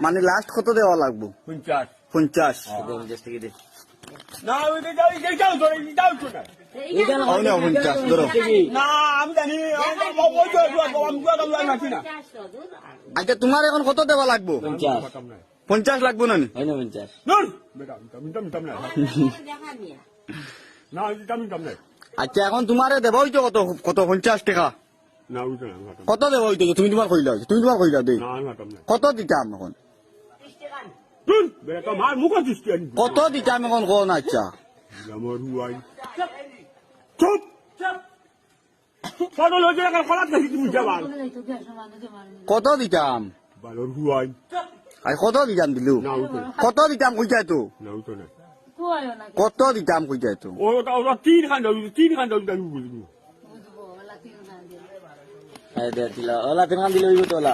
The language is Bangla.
মানে লাস্ট কত দেওয়া লাগবো? 50 50 না ওই যাও তো ও না 50 ধরো। না আমি জানি ওই না আচ্ছা তোমার এখন কত দেওয়া লাগবো? 50 লাগবো না নি? নুন বেটা মিটাম না না মিটাম না আচ্ছা এখন তোমারে দেবই তো কত কত 50 টাকা না ওই না কত দেব হইতো? তুমি তোমার কইলা, তুমি তোমার কইলা দেই না মিটাম না কত দিতাম এখন? নুন বেটা মার মুখ দিস্তি কত দিতাম এখন কোন? আচ্ছা আমার হুয়াই চুপ পাগল হয়ে গেল কলাত নাকি তুমি যাবাল কত দিতাম? বালর হুয়াই আর কত দিতাম দিলু? না ওই কত দিতাম কইতাই তো? না ওই না কত দিতাম কইতাই তো? ওটা 3 খান দাও বুঝবো ওলা তিন দিলে হইব তো ওলা